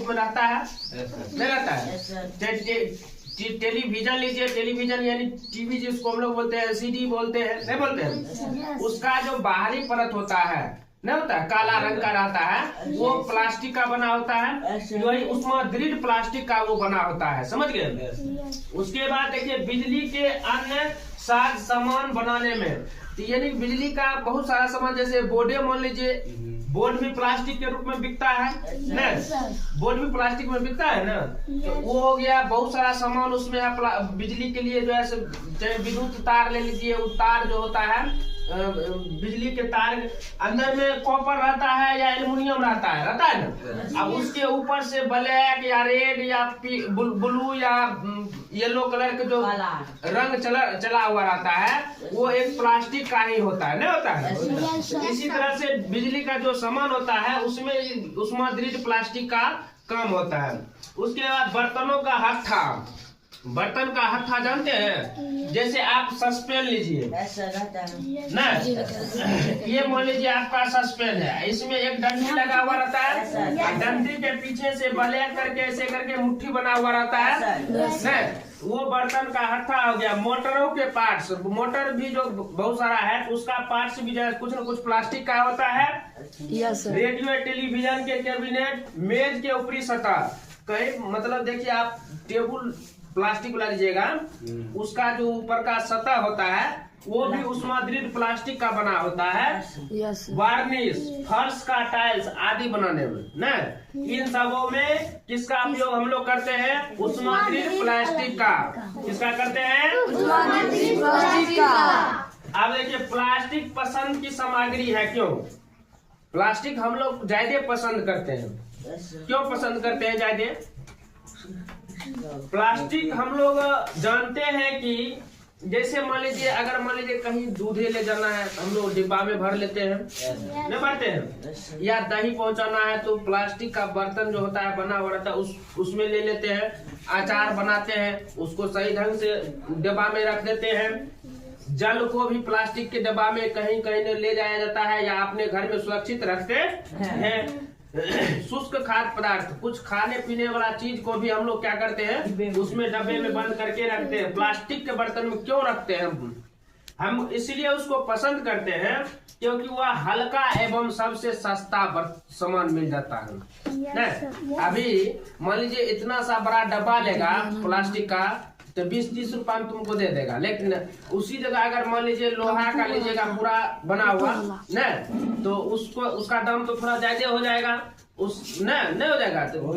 में रहता है, नहीं रहता है। टेलीविजन लीजिए, टेलीविजन यानी टीवी जिसको हम लोग बोलते हैं, एलसीडी बोलते हैं, नहीं बोलते हैं, उसका जो बाहरी परत होता है, नहीं होता है, काला रंग का रहता है, वो प्लास्टिक का बना होता है, वही उसमें दृढ़ प्लास्टिक का वो बना होता है, समझ गए। उसके बाद देखिए बिजली के अन्य साज सामान बनाने में, तो यानी बिजली का बहुत सारा सामान, जैसे बोर्डे मान लीजिए, बोर्ड भी प्लास्टिक के रूप में बिकता है ना, बोर्ड भी प्लास्टिक में बिकता है ना, तो वो हो गया। बहुत सारा सामान उसमें है बिजली के लिए, जो है चाहे विद्युत तार ले लीजिए, वो तार जो होता है बिजली के तार अंदर में कॉपर रहता है या एल्युमिनियम रहता है ना, अब उसके ऊपर से ब्लैक या रेड या ब्लू या येलो कलर के जो रंग चला हुआ रहता है, वो एक प्लास्टिक का ही होता है, नहीं होता है। इसी तरह से बिजली का जो सामान होता है उसमें दृढ़ प्लास्टिक का काम होता है। उसके बाद बर्तनों का हत्था, बर्तन का हत्था जानते हैं, जैसे आप सस्पेन लीजिए ना, ये मान लीजिए आपका सस्पेन है, इसमें एक डंडी लगा हुआ रहता है, डंडी के पीछे से ब्लैक करके ऐसे करके मुट्ठी बना हुआ रहता है ना, वो बर्तन का हत्था हो गया। मोटरों के पार्ट्स, मोटर भी जो बहुत सारा है उसका पार्ट्स भी कुछ न कुछ प्लास्टिक का होता है। रेडियो टेलीविजन के कैबिनेट, मेज के ऊपरी सतह, कहीं मतलब देखिए आप टेबल प्लास्टिक वाला लीजिएगा, उसका जो ऊपर का सतह होता है वो भी उसमें दृढ़ प्लास्टिक का बना होता है। वार्निश, फर्श का टाइल्स आदि बनाने में ना, इन सबों में किसका उपयोग हम लोग करते हैं, उसमें दृढ़ प्लास्टिक का। किसका करते हैं, प्लास्टिक का। अब देखिए प्लास्टिक पसंद की सामग्री है, क्यों प्लास्टिक हम लोग ज्यादा पसंद करते हैं, क्यों पसंद करते हैं ज्यादा प्लास्टिक? हम लोग जानते हैं कि जैसे मान लीजिए अगर मान लीजिए कहीं दूध ले जाना है तो हम लोग डिब्बा में भर लेते हैं, नहीं भरते हैं, या दही पहुंचाना है तो प्लास्टिक का बर्तन जो होता है बना हुआ रहता है उसमें ले लेते हैं। अचार बनाते हैं उसको सही ढंग से डिब्बा में रख देते हैं। जल को भी प्लास्टिक के डिब्बा में कहीं कहीं ले जाया जाता है या अपने घर में सुरक्षित रखते हैं। शुष्क खाद्य पदार्थ, कुछ खाने पीने वाला चीज को भी हम लोग क्या करते हैं, उसमें डब्बे में बंद करके रखते हैं। प्लास्टिक के बर्तन में क्यों रखते हैं हम इसलिए उसको पसंद करते हैं क्योंकि वह हल्का एवं सबसे सस्ता सामान मिल जाता है ना। अभी मान लीजिए इतना सा बड़ा डब्बा लेगा प्लास्टिक का तो 20-30 रुपए में तुमको दे देगा, लेकिन उसी जगह अगर मान लीजिए लोहा का लीजिएगा पूरा बना हुआ न, तो उसका दाम तो थोड़ा ज्यादा हो जाएगा, नहीं हो जाएगा तो